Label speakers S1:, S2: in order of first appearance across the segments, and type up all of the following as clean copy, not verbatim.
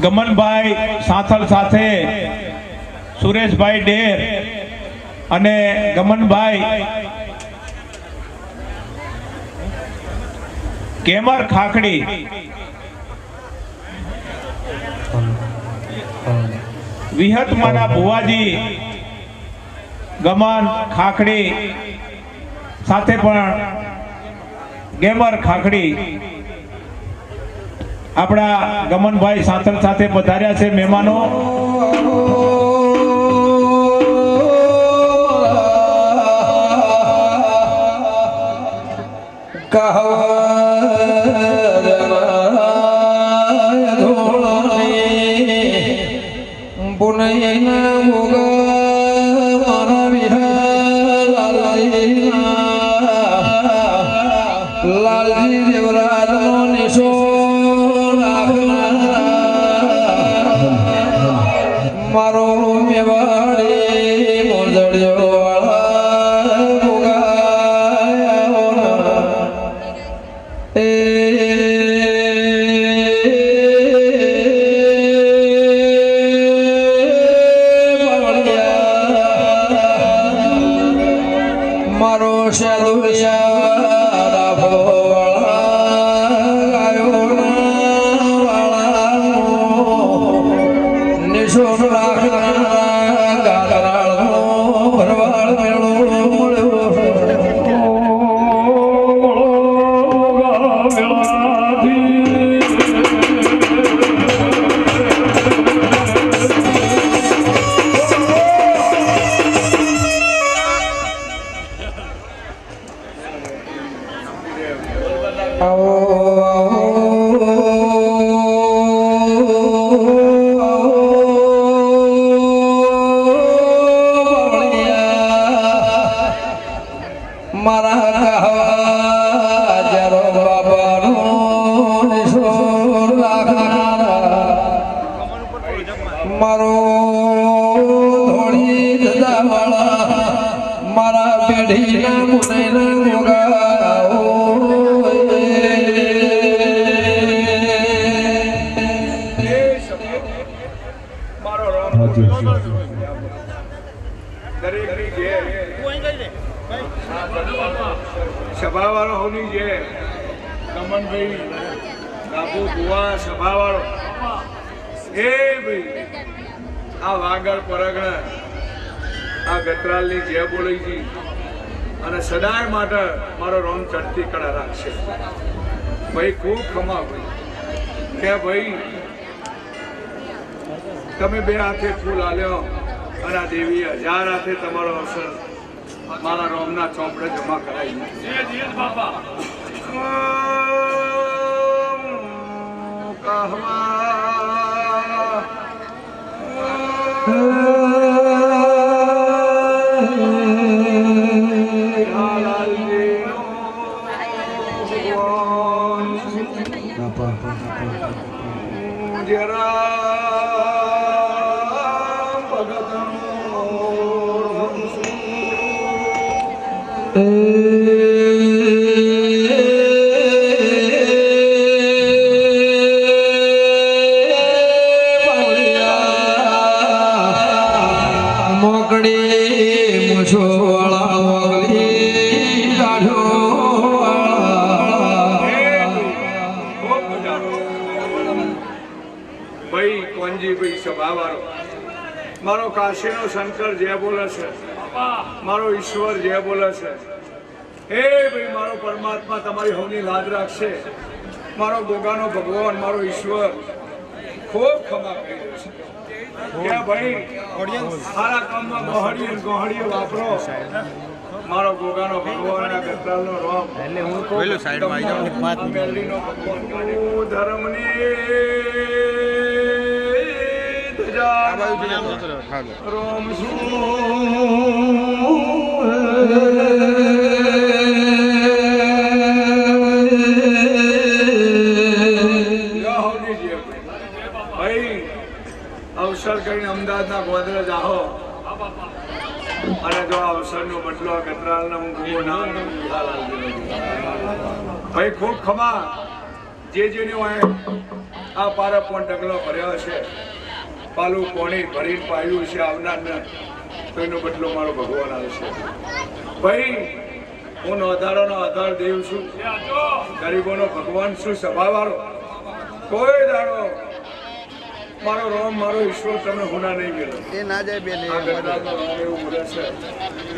S1: ગમનભાઈ સાથળ સાથે સુરેશભાઈ ડેર અને ગમનભાઈ કેમર ખાખડી વિહતમાના ભુવાજી ગમન ખાખડી સાથે પણ ગેમર ખાખડી આપણા ગમનભાઈ સાથળ સાથે પધાર્યા છે મહેમાનો।
S2: લાલજી દેવરાજ નો નિશો મારો મેવાડી મોજડ્યો મારો શેલુયા મારો ધોળી દાદાવાળા મારા પેઢીના મુનેના મોગાઓ
S3: મારો રામ દરેકની જે સભાવાળો હોની જે કમનભાઈ બાપુ બુવા સભાવાળો એ ભાઈ આ વાગડ પરગણા આ ગતરાલની જે બોલી છે અને સદાય માટે મારો રોમ ચડતી કળા રાખશે ભાઈ ખૂબ ખમા ભાઈ કે ભાઈ તમે બે હાથે ફૂલ આલ્યો અને આ દેવી 1000 હાથે તમારો અવસર મારા રોમના ચોપડે જમા કરાવી બાપા મારો કાશીનો શંકર જે બોલે છે મારો ઈશ્વર જે બોલે છે હે ભાઈ મારો પરમાત્મા તમારી હોની લાજ રાખશે મારો ગોગાનો ભગવાન મારો ઈશ્વર ખૂબ ખમા કરી દેશે કે ભાઈ સારા કામમાં ગોહડીઓ વાપરો મારો ગોગાનો ભગવાન આ ગતરાલનો રોમ એટલે હું પેલો સાઈડમાં આવી જાઉં 5 મિનિટનો ભગવાન ધર્મની રોમ ભાઈ અવસર કરીને અમદાવાદના ગોધરેજ આવો અને જો અવસરનો બદલો ગતરાલના હું ગુવો નામ ભાઈ ખૂબ ખમા જે જેને હોય આ પારા પણ ડગલો ભર્યો છે, પાલું પોણી ભરીને પાયું છે, આવનાર ને તો એનો બદલો મારો ભગવાન આવશે. ભાઈ હું નોધારોનો આધાર દેવ છું, ગરીબોનો ભગવાન છું, સભાવાળો. કોઈ દાડો મારો રોમ મારો ઈશ્વર તમને હુના નહીં મેળો.
S4: એ ના જાય બેન
S3: આ ગઢડાનો રોમ એવું બોલે છે,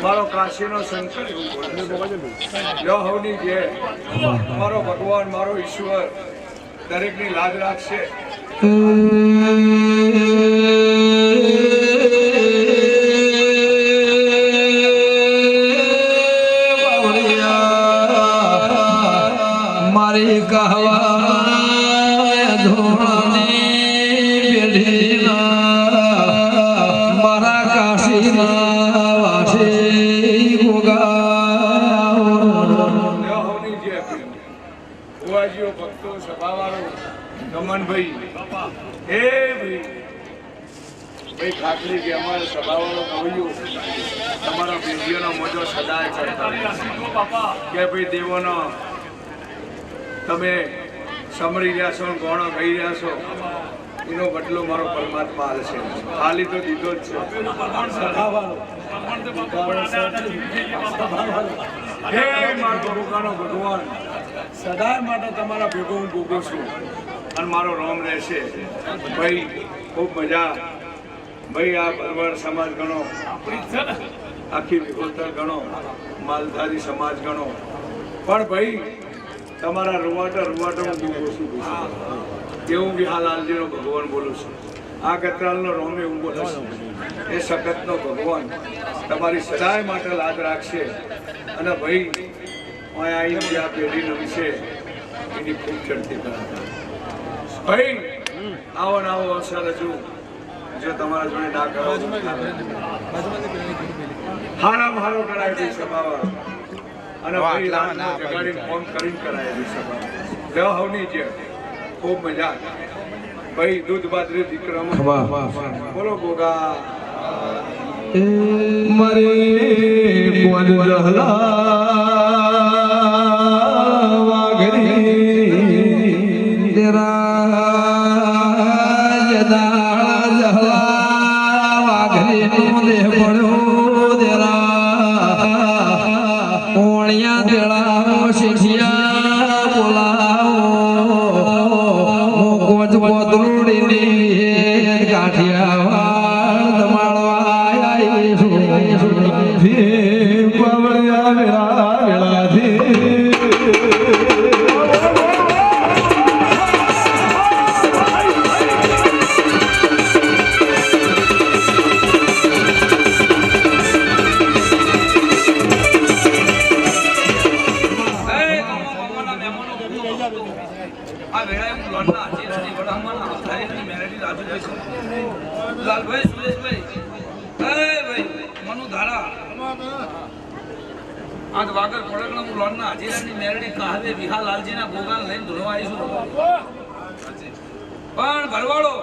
S3: મારો કાશીનો શંકર એવું બોલે છે. યો હવની જે મારો ભગવાન મારો ઈશ્વર દરેકની લાજ રાખશે.
S2: મારી કહેવા ધોળની પેઢીના મારા કાશીના વાસી
S3: હવની જે ભુવાજીઓ ભક્તો સભાવાળો ગમનભાઈ હે ભાઈ ભાઈ ખાખરી કે અમારા સભાવાળો કહ્યું તમારા પેઢીઓનો મોજો સદાય કરતા કે ભાઈ દેવોનો તમે સમરી રહ્યા છો, ગોણો ગઈ રહ્યા છો, એનો બદલો મારો પરમાત્મા હાલશે. ખાલી તો દીધો જ છે. હે મારો ભગવાનનો ભગવાન સદાય માટે તમારા ભેગો હું ભોગો છું અને મારો રોમ રહેશે. ભાઈ ખૂબ મજા. ભાઈ આ બરબર સમાજ ગણો, આખી વિગોતર ગણો, માલધારી સમાજ ગણો, પણ ભાઈ તમારા રૂવાટા હું ભોગો છું. એવું વિહાલાલજીનો ભગવાન બોલું છું. આ ગતરાલનો રોમે હું બોલું છું. એ સખતનો ભગવાન તમારી સદાય માટે લાજ રાખશે. અને ભાઈ આવીને જે આ પેઢી નવી છે એની ખૂબ ચડતી કરાતા ભાઈ આવો ને આવો અવસર હજુ જો તમારા જોડે ના કરો હારામાં હારો કરાવી દઈ સભાવા. અને ભાઈ રાતના જગાડીને ફોન કરીને કરાવી દઈ સભા. લેવા હવની છે ખૂબ મજા. ભાઈ દૂધ બાદરી દીકરામાં બોલો ગોગા
S2: મારે કોણ જહલા વાઘરી તેરા જદા જહલા વાઘરી નો દેહ પડ્યો તેરા ઓણિયા તેડા શિઠિયા બોલાવો કોચ કોદરુડી ની ગાંઠિયા
S5: આજ વાગર પડકનો હું લોનના હાજીરાની મેરડી કહાવે વિહાલાલજીના ગોગાન લઈને ધોળવા આવીશું. પણ ભરવાડો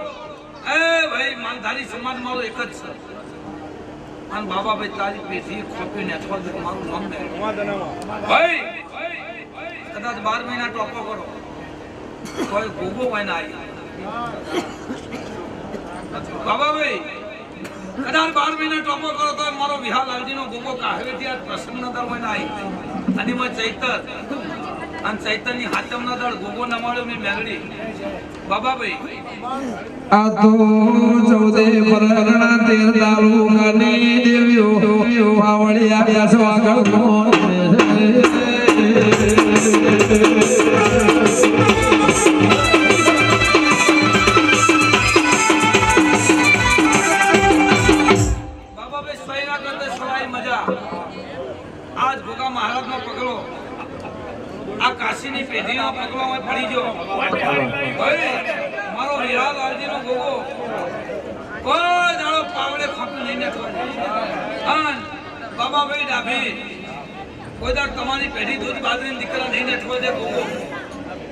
S5: એ ભાઈ માલધારી સમાજ મારો એક જ છે. અને બાબા ભાઈ તારી પેઢી ખોપીને અથવા તો મારું નામ લે ભાઈ કદાચ 12 મહિના ટોપો કરો કોઈ ગોગો હોય ના આવી બાબા ભાઈ કદાચ 12 મહિના ટોપો કરો તો મારો વિહાલાલજીનો ગોગો કાહવેથી આ પ્રસન્નતા હોય ના આવી. અને માં ચૈતર અને ચૈતરની હાથમના દળ ગોગો નમાડ્યો મેં મેલડી બાબા ભાઈ
S2: આ તો 14 પરગણા 13 તાલુકાની દેવીઓ આવડી આવ્યા છો આગળ કોણ
S5: બાબા ભાઈ સૈના કરતે સવાઈ મજા. આજ ગોગા મહારાજનો પગલો આ કાશીની પેઢીનો પગલો હોય પડી ગયો. મારો વિહાલાલજીનો ગોગો કોઈ દાડો પાવડે ખોટું નહીં ને બાબા ભાઈ ડાભી કોઈ દાડ તમારી પેઢી દૂધ બાદરીની દીકરા નહીં ને દે ગોગો.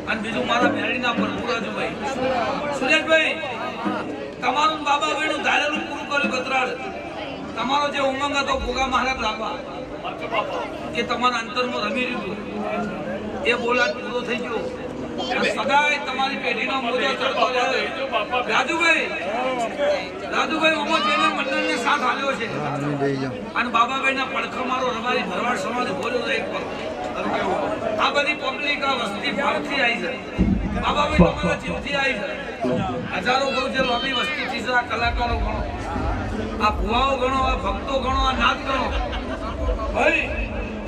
S5: અને બીજું મારા મેરડીના પર પુરાજુભાઈ સુરેશભાઈ તમારું બાબા ભાઈનું ધારેલું પૂરું કર્યું ગતરાળ. તમારો જે ઉમંગ હતો ગોગા મહારાજ લાવવા એ તમારા અંતરમાં રમી રહ્યું એ બોલાટ પૂરો થઈ ગયો. અને સદાય તમારી પેઢીનો મોજો ચડતો રહે. રાજુભાઈ ઓમો જેને મંડળને સાથ આપ્યો છે અને બાબાભાઈના પડખો મારો રબારી ભરવાડ સમાજ બોલ્યો એક પગ. આ બધી પબ્લિક આ વસ્તી બહારથી આવી છે. બાબાભાઈ તમારા જીવથી આવી છે. હજારો બહુ જે લોબી વસ્તીથી છે. આ કલાકારો ગણો, આ ભુવાઓ ગણો, આ ભક્તો ગણો, આ નાચ ગણો. ભાઈ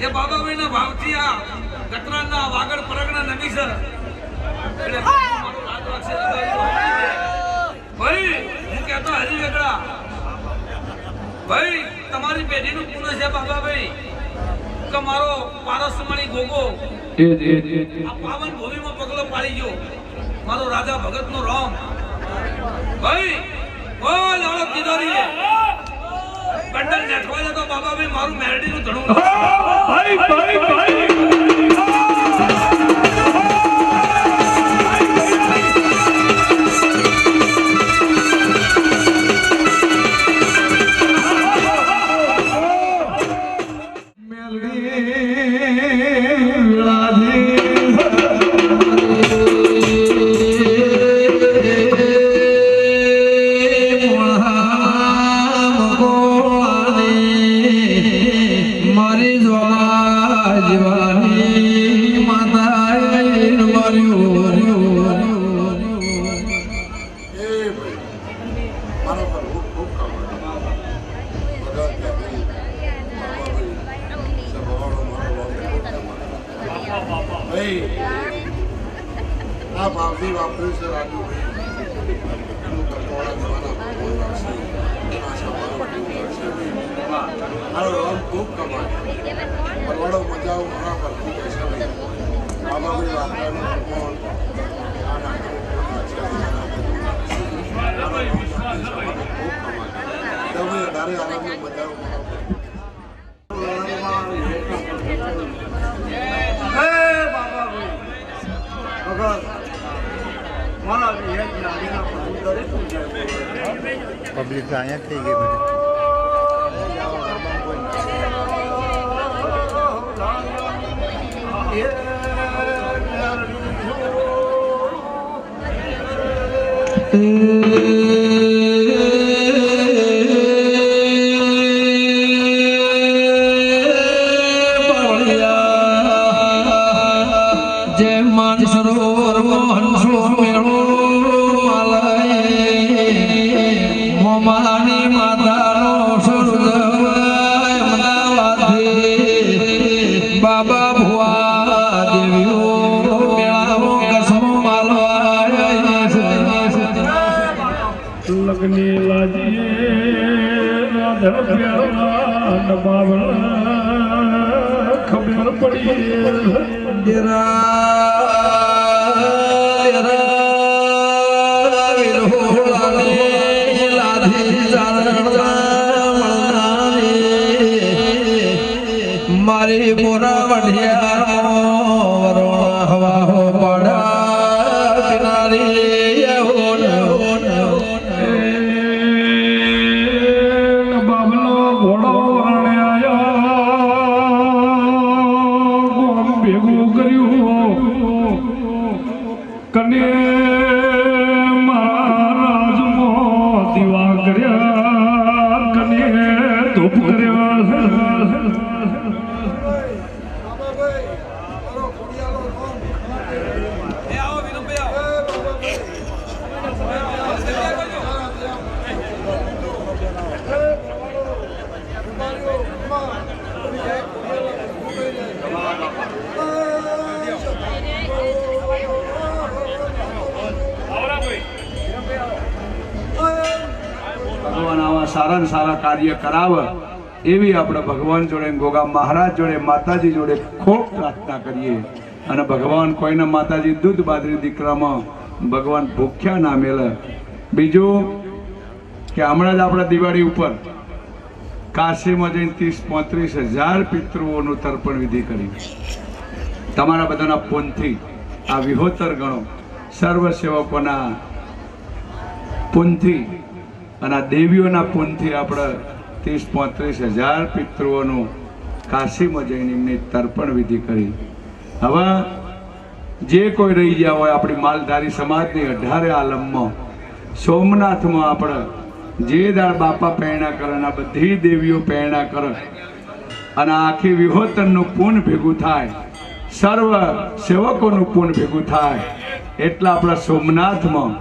S5: એ બાબાભાઈના ભાવથી આ ગટરાના વાગડ પરગના નમી છે. એટલે મારો રાજ રાખશે. ભાઈ હું કહેતો હરી વેગડા ભાઈ તમારી પેઢીનું પુણ્ય છે બાબાભાઈ કે મારો પારસમણી ગોગો આ પાવન ભૂમિમાં પગલો પાડી ગયો. મારો રાજા ભગતનો રામ ભાઈ ઓ લાડો કિદોરી બંડલ નેઠવા જતો બાબાભાઈ મારું મેરડીનું ધણું
S1: ભાઈ ભાઈ ભાઈ
S2: મારી જ્વાળા જીવાની માતાએ માર્યું.
S4: આ ભાવથી વાપર્યું છે રાજુભાઈ. મારો રોમ ખૂબ કમાય પરવાડો મજા આવું મારા પર ખૂબ હશે ભાઈ. બાબાભાઈ વાપરવાનું તમે વધારે આનંદ મજા આવું
S6: પબ્લિક તો અહીંયા થઈ ગઈ બધી.
S2: જય માન સરોવર હંસો મેળો મોમાની માતાનો સૂરજ અમદાવાદથી બાબા ભુવા દેવીઓ મેળાવો કસમો માલવા
S1: લગની લાજીએ રાધર પ્યારા બાબા ખબર પડી
S2: મારી મોરા વઢિયા વરોણા હવા હો પડા કિનારી
S1: બાબલો ઘોડો વરણે આયા ગોમ ભેગું કર્યું કને મારા રાજમાં દીવા કર્યા કને ધૂપ કર્યા.
S3: ભગવાન આવા સારા ને સારા કાર્ય કરાવે એવી આપણે ભગવાન જોડે ગોગા મહારાજ જોડે માતાજી જોડે ખૂબ પ્રાર્થના કરીએ. અને ભગવાન કોઈને માતાજી દૂધ બાદરી દીકરામાં ભગવાન ભૂખ્યા ના મેલે. બીજું કે હમણાં જ આપણે દિવાળી ઉપર કાશીમાં જઈને 30-35 હજાર પિતૃઓનું તર્પણ વિધિ કરી. તમારા બધાના પુણ્યથી આ વિહોતર ગણો સર્વ સેવકોના પુણ્યથી અને આ દેવીઓના પુણ્યથી આપણે 30-35 હજાર પિતૃઓનું કાશીમાં જઈને એમની તર્પણ વિધિ કરી. હવે જે કોઈ રહી ગયા હોય આપણી માલધારી સમાજની 18 આલમમાં સોમનાથમાં આપણે જે દાળ બાપા પહેણા કરે આ બધી દેવીઓ પહેણા કરે અને આખી વિહોતરનું પૂન ભેગું થાય, સર્વ સેવકોનું પૂન ભેગું થાય, એટલા આપણા સોમનાથમાં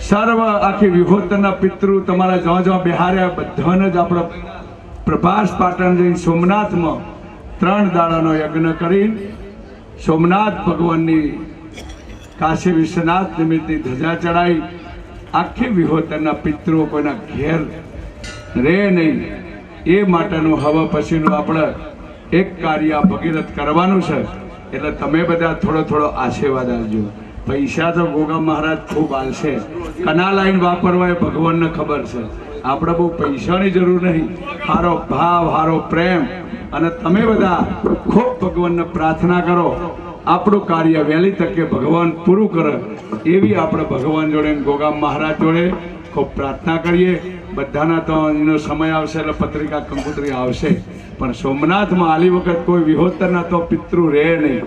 S3: સર્વ આખી વિહોતરના પિતૃ તમારા જ્યાં જ્યાં બિહાર્યા બધાને જ આપણા પ્રભાસ પાટણ જઈને સોમનાથમાં 3 દાડાનો યજ્ઞ કરી સોમનાથ ભગવાનની કાશી વિશ્વનાથ નિમિત્તની ધજા ચડાવી આખી વિહોતરના પિતૃઓ કોઈના ઘેર રે નહીં એ માટેનું હવે પછીનું આપણે એક કાર્ય ભગીરથ કરવાનું છે. એટલે તમે બધા થોડો આશીર્વાદ આપજો. પૈસા તો ગોગા મહારાજ ખૂબ આલશે, કના લાઈન વાપરવા એ ભગવાનને ખબર છે. આપણે બહુ પૈસાની જરૂર નહીં, સારો ભાવ સારો પ્રેમ અને તમે બધા ખૂબ ભગવાનને પ્રાર્થના કરો આપણું કાર્ય વહેલી તકે ભગવાન પૂરું કરે એવી આપણે ભગવાન જોડે ગોગા મહારાજ જોડે ખૂબ પ્રાર્થના કરીએ. બધાના તો એનો સમય આવશે એટલે પત્રિકા કંકોત્રી આવશે, પણ સોમનાથમાં આલી વખત કોઈ વિહોતરના તો પિતૃ રહે નહીં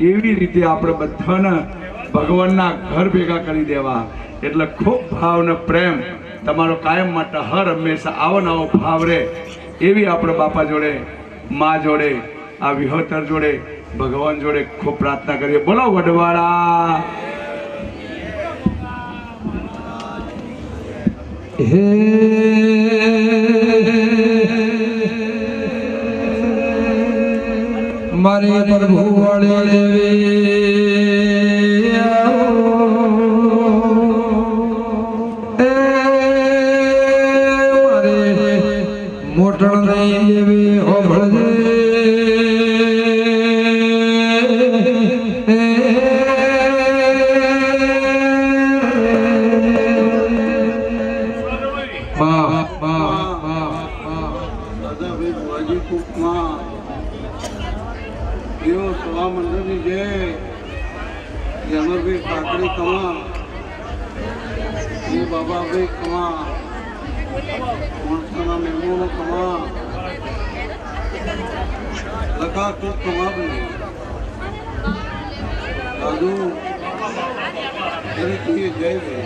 S3: એવી રીતે આપણે બધાને ભગવાનના ઘર ભેગા કરી દેવા. એટલે ખૂબ ભાવ ને પ્રેમ તમારો કાયમ માટે હર હંમેશા આવો નવો ભાવ રહે એવી આપણે બાપા જોડે મા જોડે આ વિહોતર જોડે ભગવાન જોડે ખૂબ પ્રાર્થના કરીએ. બોલો વડવાળા.
S2: હે મારી પ્રભુ વાળી મારે મોટણ નહીં દેવી ઓભળજે
S4: बाबा भाई कमा माणसाना मेमोनो कमा लगा तू कमा भी दादू तेरे की जय जय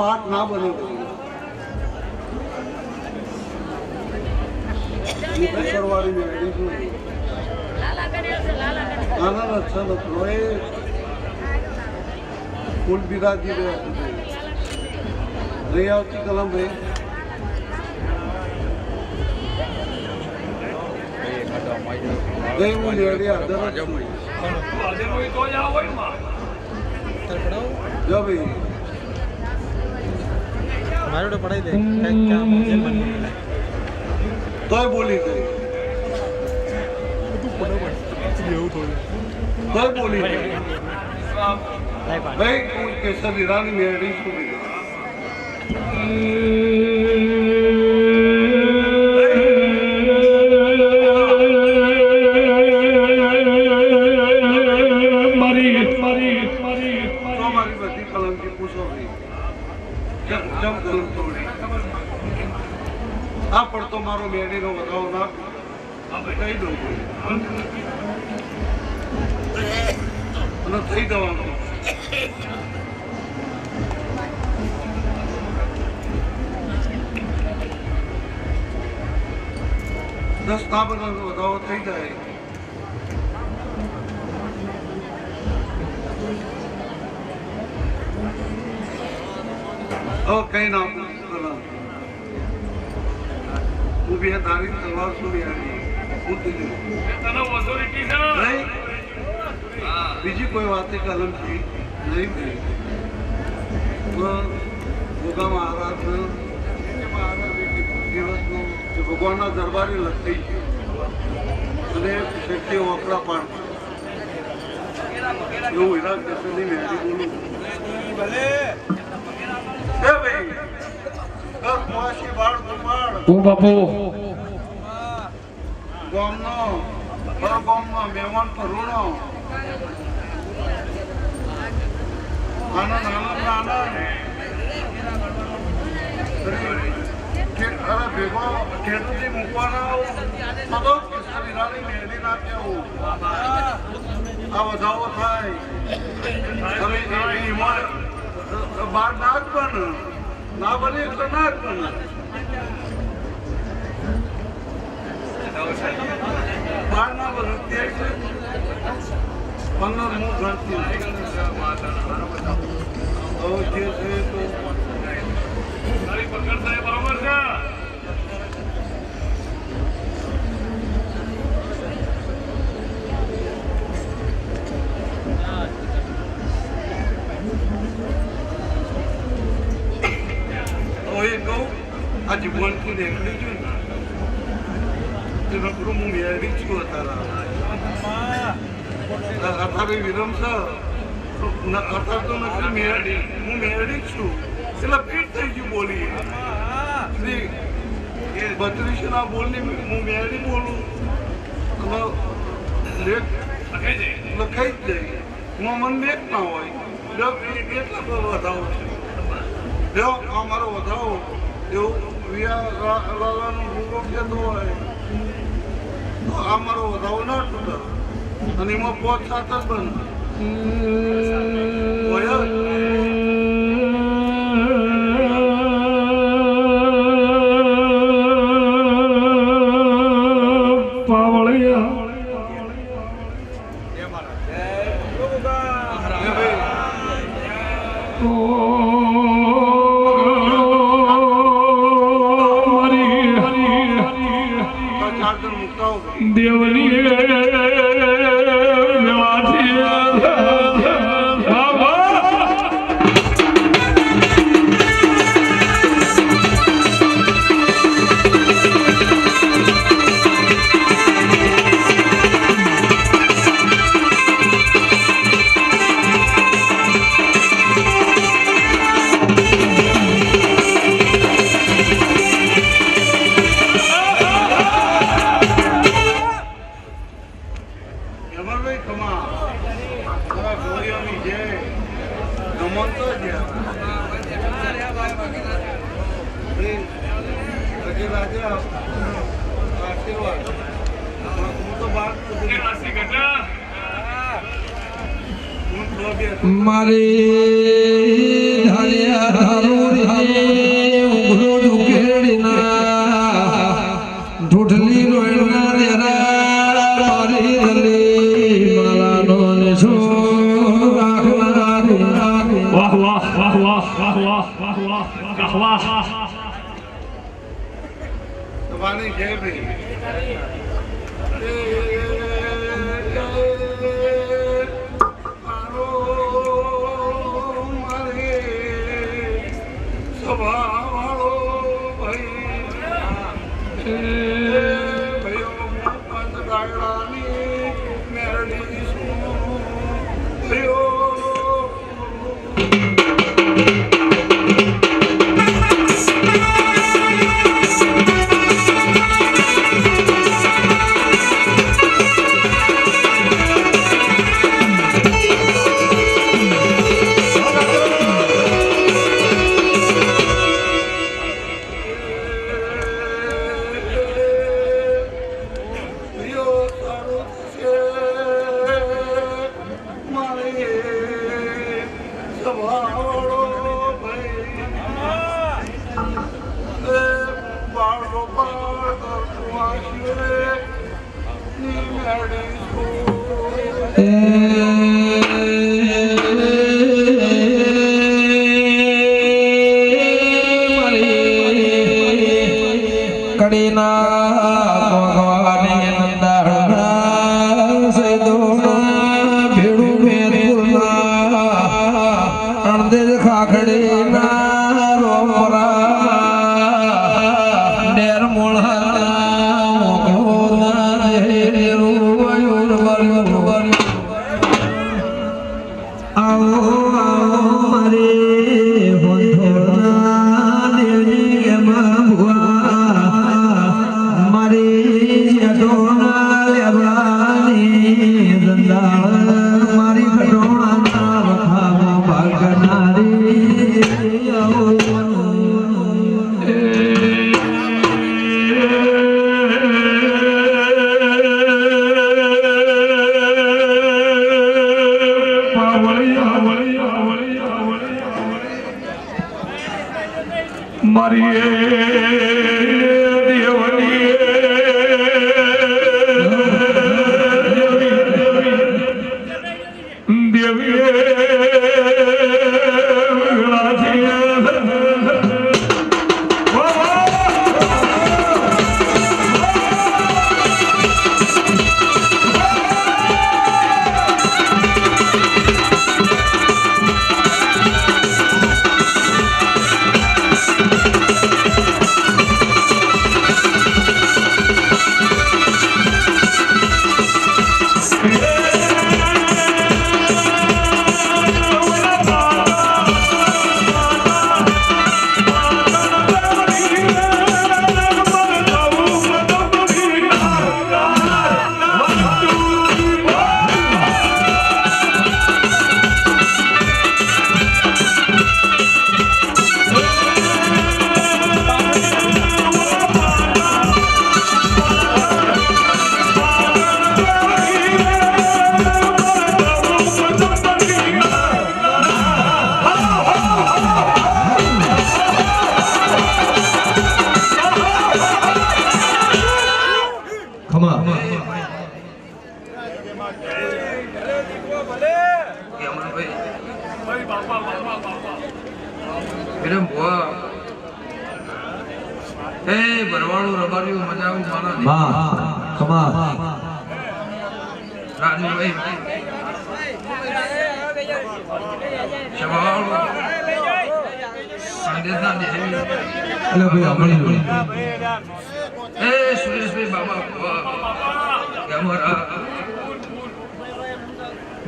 S4: हाथ ना बने करवाड़ी में गाना अच्छा लगता है फूल बिराजी नहीं आती कलम भाई गई वो लेडी आदर जब
S6: मारो पढ़ाई दे
S4: तो बोली गई तो बोली भाई कोई केसर ईरानी मेरी सुनी हमारी बच्ची कलम की पूछो रही जब कलम तोड़ी આ પડતો મારો મેડીનો વધાવો ના કહી દઉં અને થઈ જવાનું 10 તાબરનો વધાવો થઈ જાય કઈ ના भी है तारीख तलवार सुनी आ रही है बीजी કોઈ વાતે કલમ થી નહીં થઈ ભોગામાં આરાધના દિવસનો ભગવાનના દરબારે લખી અને શક્તિઓ વપરા પાડ એવું હીરા કૃષ્ણની મહેરી બોલું હે ભાઈ કુવાસી બાળ કુમાર
S2: ઓ બાપુ
S4: ગામનો ગામનો મહેમાન કરુણો આનંદ આનંદ આનંદ અરે ભેગો ખેડૂતી મૂકવાના બધો કિસાની મહેરી નાખે આ વધાવો થાય હવે બાર નાખ પણ ના બને એટલે નાખ પણ બાર ના બને તે 15 મુખ ગણતી હવે જે છે તો
S1: બરોબર છે
S4: આ જીવનથી નીકળી ગયું ને તે નકરું હું મેળવી છું અત્યારે વિરમ છે અત્યારે તો નકરી મેળવી હું મેળવી છું એટલે ફીટ થઈ ગયું બોલી 32 ના બોલની હું મેળવી બોલું અને લેખ લખાઈ જ જાય મન લેખ ના હોય એટલા વધાવો છે આ મારો વધાવો એવું લાલાનું ભૂગો કહેતો હોય તો આ મારો વધાવો ના તૂટે અને એમાં 5-7 જ બંધ
S2: મારે ધાર્યા ધારું રે ઉઘરો દુકેડીના ઢોઢલી રોયના રેરા મારી રલી મારાનો નિશો રાખનારી
S1: વાહ વાહ વાહ વાહ વાહ વાહ વાહ વાહ વાહ વાહ
S4: તમારી જય ભાઈ મારી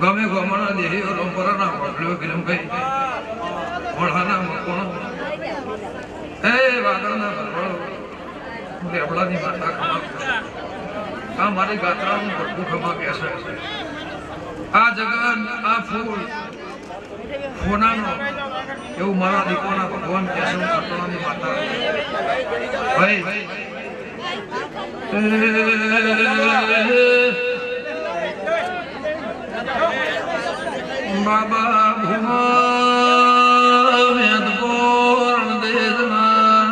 S2: ગમે ગમણા દેહી પરંપરાના પડ્યો ગિરમભાઈ ઓળાના મકોણો એ વાદળના ભરવાડો દેવળાની માતા ખમા આ મારી ગાત્રાનું બધું ખમા કહેશે આ જગન આ ફૂલ ફોનાનો એવું મારા દીકોના ભગવાન કહેશે પટણાની માતા ભાઈ બાબા ભૂમા વેદ પોર દેજના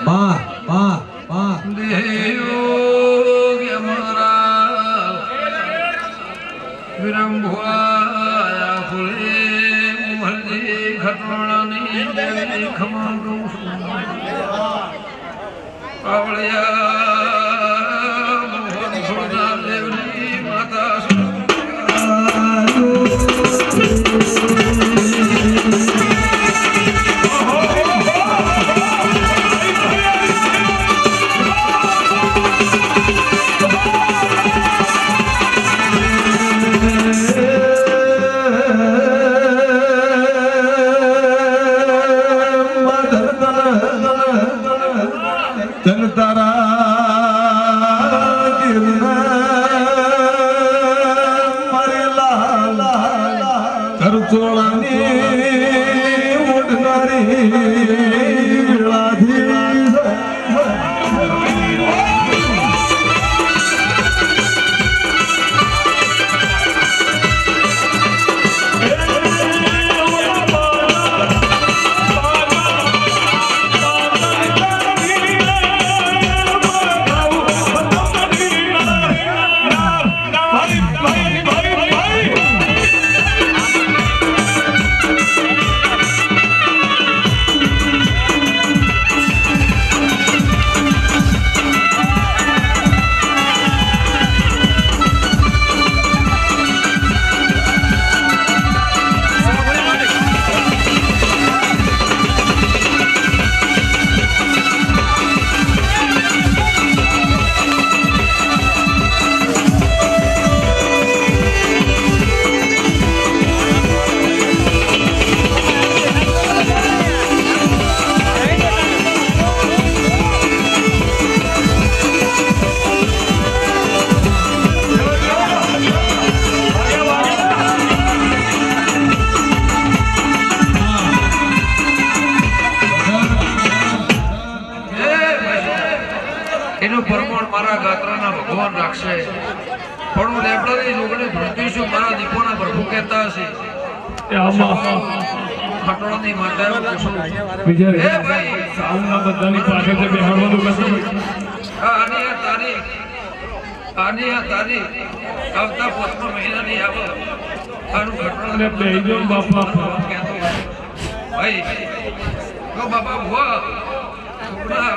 S2: બા બા બા દેયોગ અમારા વિરંભુઆયા ફૂલે મુહલ્લી ઘટણાની દેવી ખમા દઉં પાવળિયા મોહન છોડના દેવની માતા છે પણ હું લેબડાની જોગણી ધૂળતી છું મારા દીપોના પ્રભુ કહેતા હશે
S1: એ આમાં
S2: ખટોળાની માતા એવું પૂછું
S1: વિજય
S2: એ ભાઈ
S1: સાઉન્ડના બધાની પાછળ છે બેહાડવાનું કશું
S2: આની આ તારીખ આવતા 5મા મહિનાની આવે આનું
S1: અને બેહી જાઓ ને બાપા.
S2: કહેતો ભાઈ તો બાપા ભુવા આપણા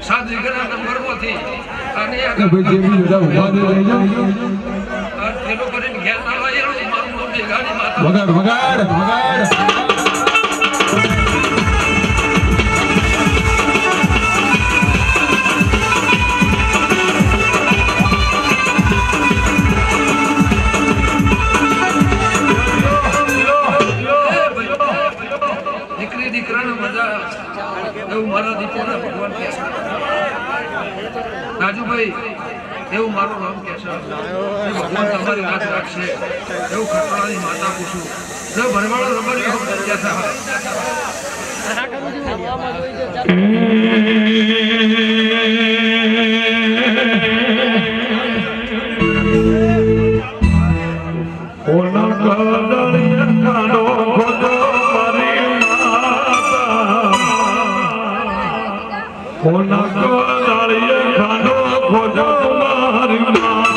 S2: સાદરીગરના નંબરમાંથી આની આ પેલો કરીને ઘેર ના લાવી મારું નામ દેખાડી માતા દીકરી દીકરાને મજા એવું મારા દીકરાના ભગવાન કહે છે રાજુભાઈ એવું મારું નામ કહે છે ભગવાન તમારી વાત રાખશે એવું ખટોળાની માતા પૂછું જો ભરવાડો રબરી કહેતા હોય
S1: ઓના કાદળિયા કાનો ખોદો મારી માતા ઓના કાદળિયા કાનો ખોદો મારી માતા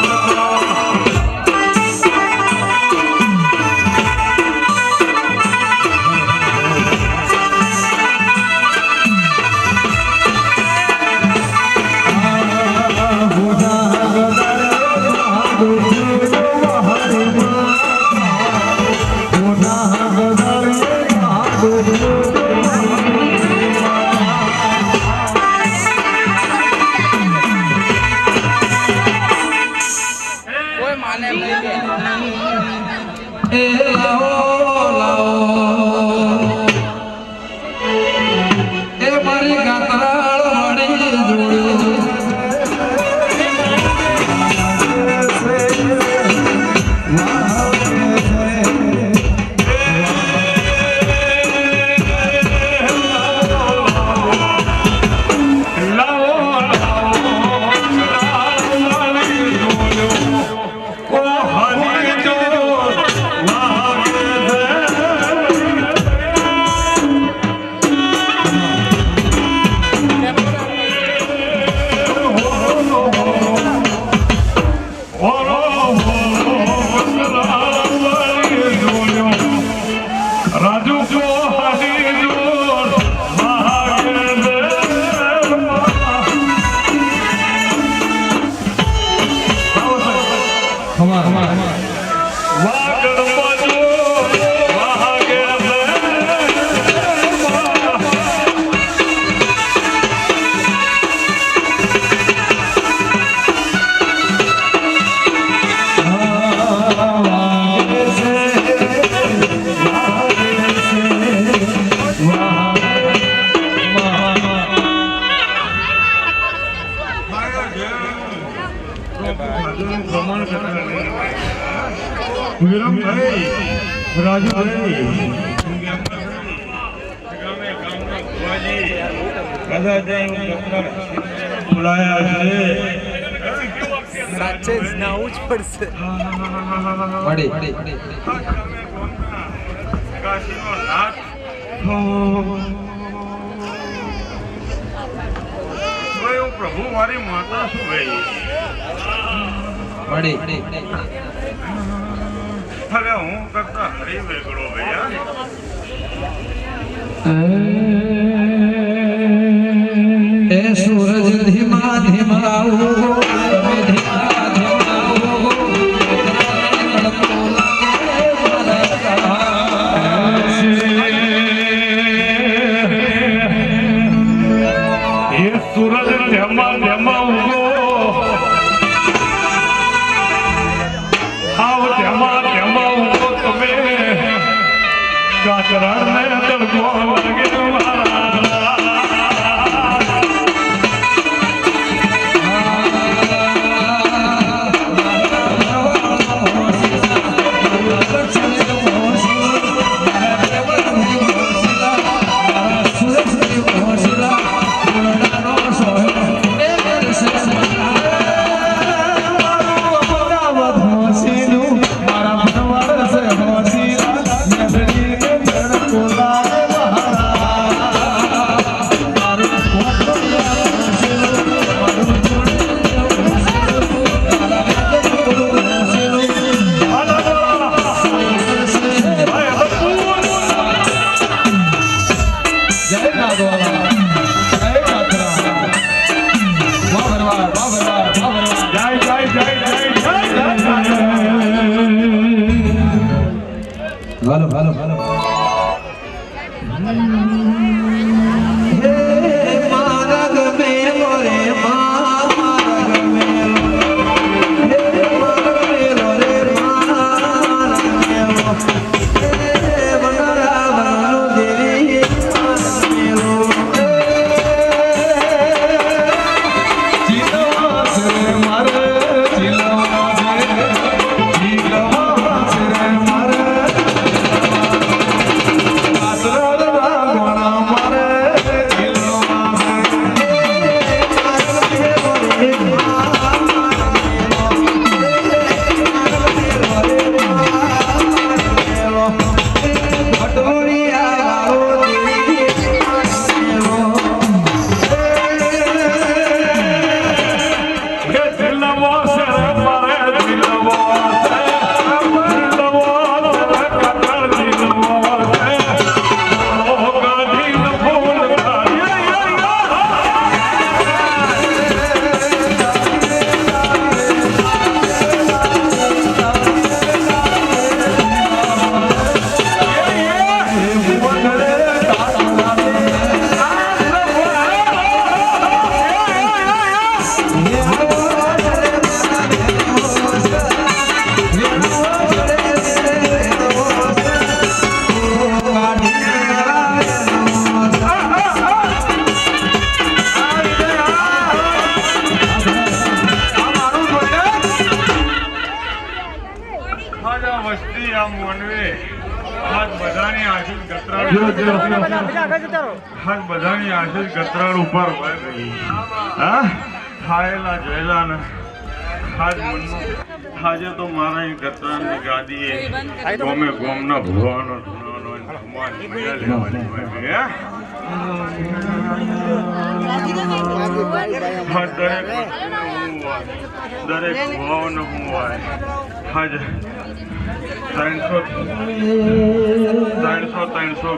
S2: એ લાવો એ મારી ગાતરાળ વાળી જોડ્યો રાજુ કો હાથી જોર
S1: વિરમભાઈ રાજુભાઈ બોલાયા છે
S6: સાચે જ નાવું જ પડશે
S3: કાશીનો નાથ એવું પ્રભુ મારી માતા શું ગઈ હવે હું કરતા હરી વેગળો ભૈયા
S2: એ સૂરજ ધીમા ધીમા આવો તમે ધીમા ધીમા આવો
S1: એ સૂરજ ધેમા ધેમા ઉગો આવ ધેમા ધેમા ઉગો તમે કાકરાને તડકો લાગે મારા હાલો હાલો હાલો
S4: બધાની આશીષ ગતરાળ ઉપર હોય ભાઈ. હા ખાયેલા જોયેલા ને આજ મનનું આજે તો મારા અહીં ગતરાળની ગાદીએ ગોમે ગોમના ભૂવાનો ધૂણવાનો ભગવાન મજા લેવાની હોય ભાઈ. હા દરેક ભાવને હું હોય આજ 300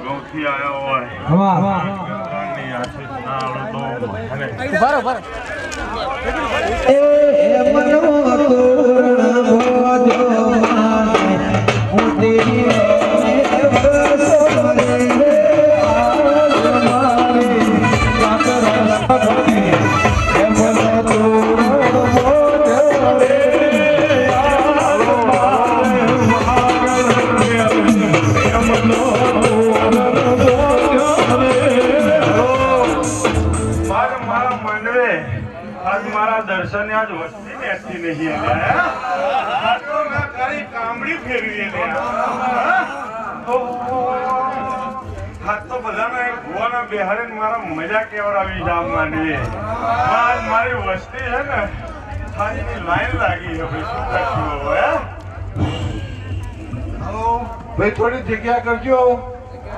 S4: ઘઉંથી આવ્યા હોય ભગવાનની આશીષ ના આવે તો મને મારા દર્શન આજ વસ્તી બેસતી નહીં કામડી ફેરવી હાથ તો બધાના ભુવાના બેહારે મારા મજા કેવડાવી જામ માંડવી મારી વસ્તી છે ને ખાલી લાઈન લાગી છે ભાઈ શું કરશું
S7: ભાઈ થોડી જગ્યા કરજો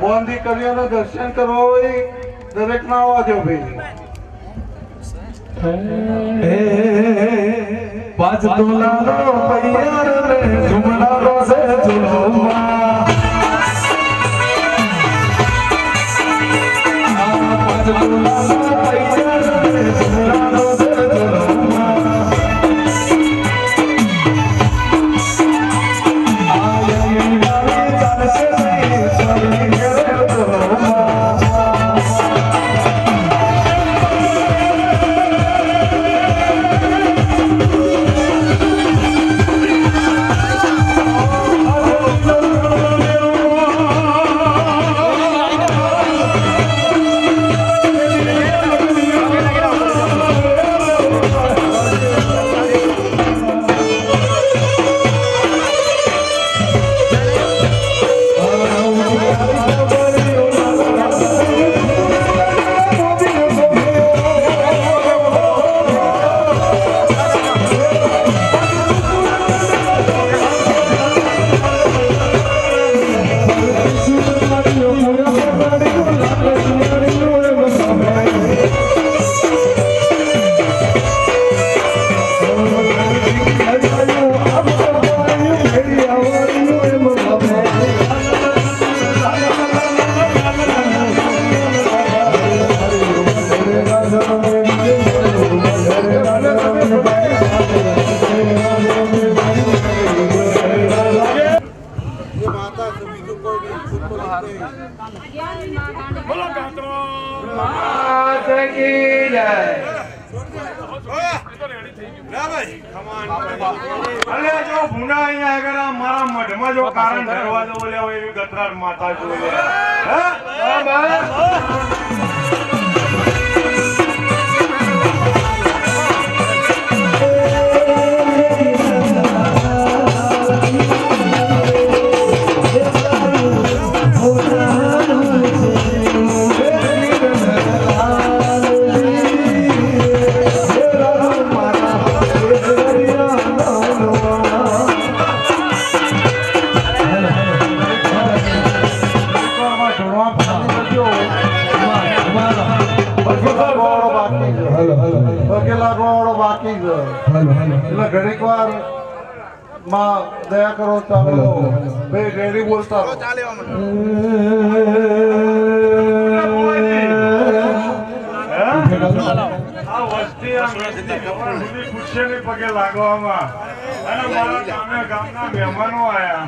S7: બોન દીકરીઓના દર્શન કરવા હોય દરેક ના આવવા દો ભાઈ.
S1: 5 તોલાનો પૈયાર રે ઝુમલાનો સે ઝુમવા 5 તોલાનો પૈયાર રે ઝુમલાનો સે ઝુમવા આયે ગાવે ચાલશે નહીં છોડી ઘરે ઝુમવા
S3: કી જય
S1: અલ્યા જો ભૂંડા અહીંયા આગળ આ મારા મઢમાં જો કારણ ધરવા દો બોલ્યા હોય એવી ગતરાર માતા જોઈ
S7: એટલે ઘડીક વાર માં દયા કરો ચાલો ભાઈ રેડી બોલતા રહો.
S1: આ વસ્તી આ સુધી પૂછે નહીં પગે લાગવામાં અને મારા ગામે ગામના મહેમાનો આયા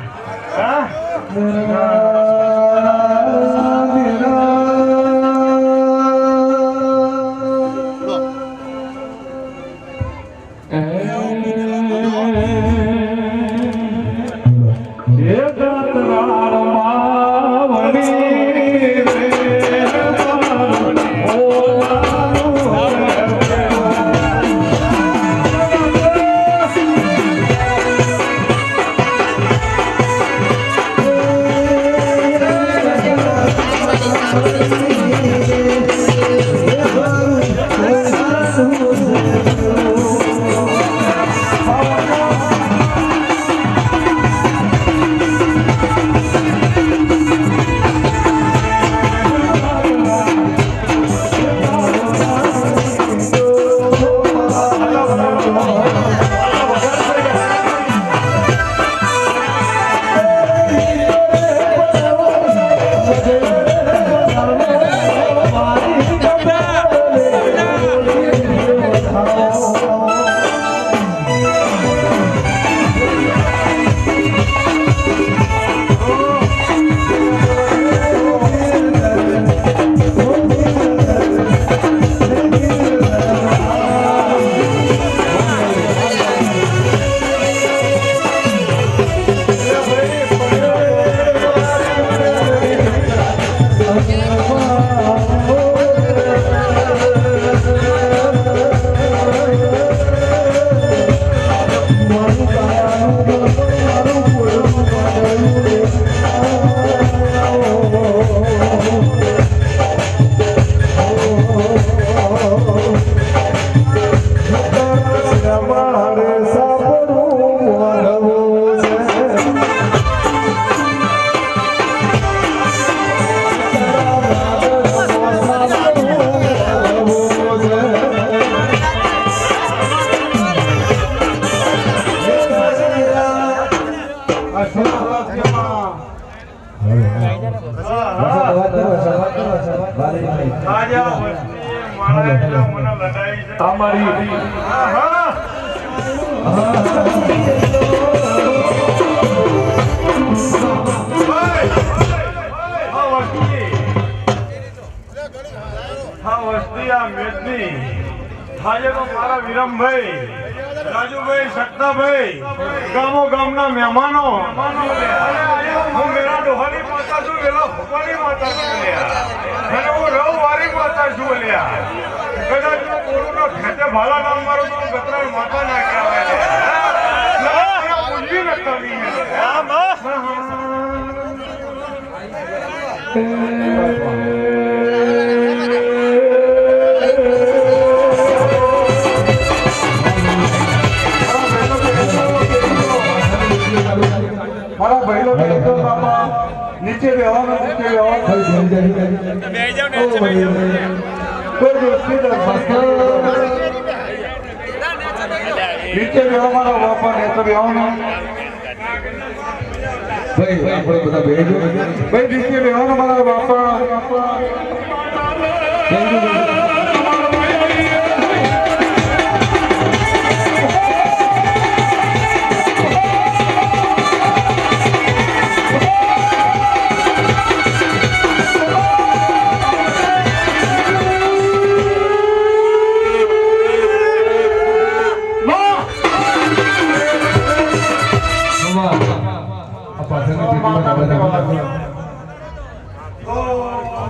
S1: રાજુભાઈ સત્તાભાઈ ગામો ગામના મહેમાનો હું મેરા ડોહાની માતા છું મેરા ભગવાની માતા છું અને હું રવવારી માતા છું લ્યા કદાચ હું કોરોના ખેતે ભાલા નામ મારો તો ગતરાળ માતા ના કહેવાય પૂજવી નથી
S7: મારા ભાઈઓ બાપા નીચે બેહવાનું નીચે બેહવા મારા બાપા ને તો બેહવાનું ભાઈ આપણે બધા બેહજો ભાઈ નીચે બેહવાનું મારા બાપા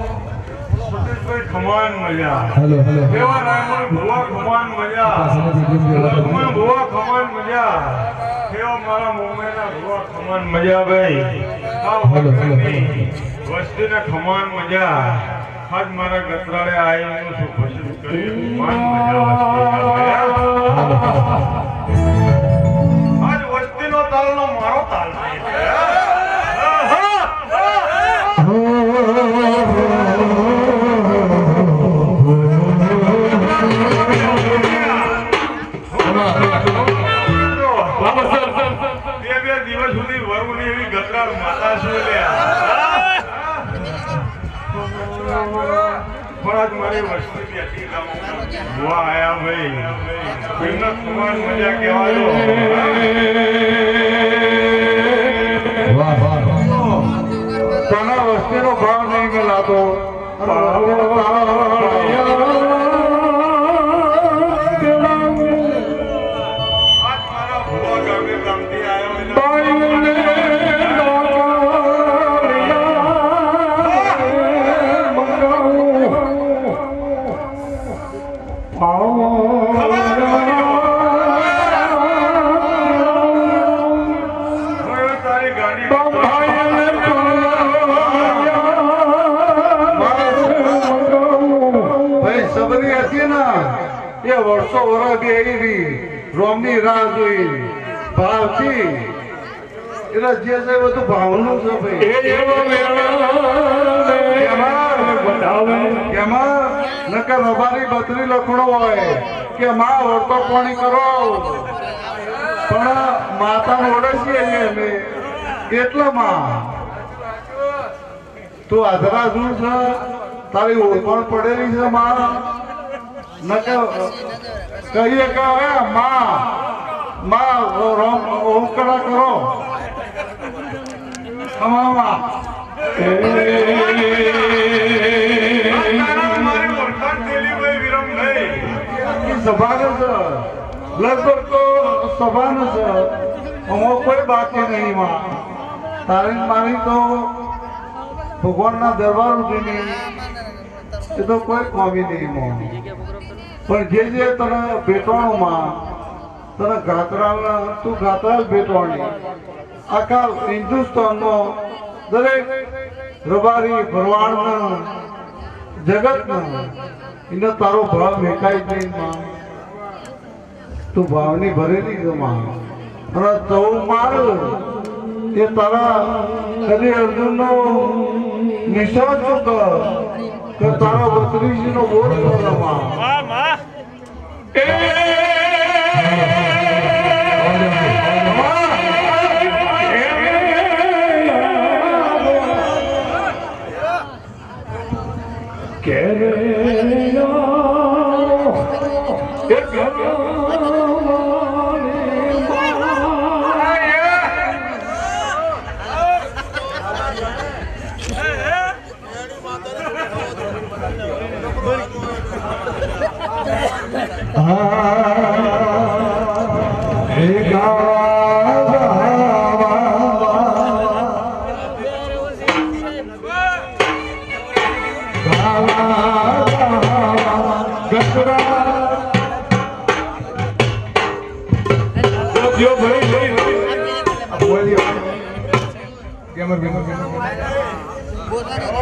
S1: સુરેશભાઈ ખમાન મજા
S6: હેલો હેલો
S1: કેવા રાયમણ ભુવા ખમાન મજા લક્ષ્મણ ભુવા ખમાન મજા કેવો મારા મોમેના ભુવા ખમાન મજા ભાઈ
S6: હેલો, હેલો,
S1: વસ્તીને ખમાન મજા આજ મારા ગતરાળે આવીને શું પસંદ કરી ખમાન મજા આજ વસ્તીનો તાલનો મારો તાલ નહીં છે. બે દિવસ સુધી વરુની એવી ગતરાળ માતા છું પણ આજ મારી વસ્તી બેઠી ભુવા આયા ભાઈ એમના કુમાર મજા કહેવા દો.
S7: તને વસ્તીનો ભાવ નહીં મેલાતો
S1: આજ મારા ભુવા ગામે ગામથી આવ્યો તારી ગાડી
S7: ભાઈ સબરી હતી ને એ વર્ષો વર્ષ બેરી રોમની રાહ જોઈ ભાવથી એટલે જે છે બધું ભાવનું છે ભાઈ એમાં નકર રબારી બત્રી લખણો હોય કે માં વર્તો પાણી કરો પણ માતા ઓળખીએ અમે એટલામાં તું આધરા શું છે તારી ઓળખાણ પડેલી છે માં નકર કહીએ કે હવે માં ઓમકડા કરો અમામાં
S1: મારી ઓળખાણ થયેલી ભાઈ વિરમભાઈ
S7: સભાન છે લગભગ તો સભાન છે અમો કોઈ બાકી નહીં માં તારી મારી તો ભગવાનના દરબાર ઉઠીને એ તો કોઈ કોમી નહીં માં પણ જે તને ભેટવાનું માં તને ગાત્રાલ તું ગાત્રાલ ભેટવાની આખા હિન્દુસ્તાનનો દરેક રબારી ભરવાડનો જગતનો એને તારો ભાવ વેચાઈ નહીં માં તું ભાવની ભરેલી છે માં અને ચૌ માર એ તારા કદી અર્જુનનો નિશાન ચૂક કે તારા બત્રીજીનો બોલ કરો માં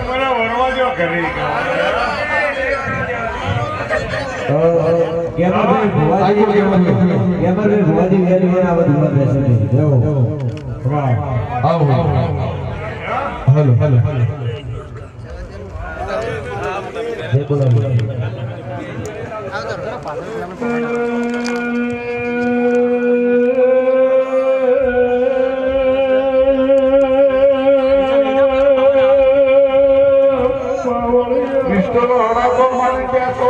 S1: મને વરવા જો કરી
S6: હેલો હેલો
S7: વિષ્ણુનો હડાકો મારી ત્યાં તો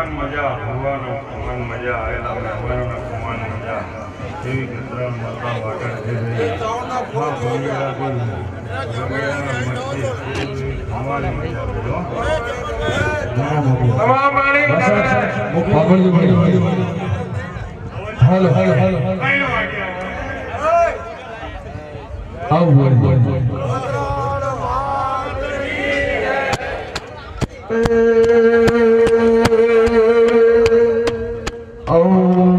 S1: ખમાન મજા હોવાનો ખમાન મજા આવેલા મહેમાનોને ખમાન મજા એવી ગજરાણ માતા વાટણ છે માં ભોગેલા ખમાન મજા બોલો તમામ પાણી
S2: હાલો હાલો હાલો
S1: કઈ વાગ્યા
S2: આવ બોલ બોલ બોલ
S7: Oh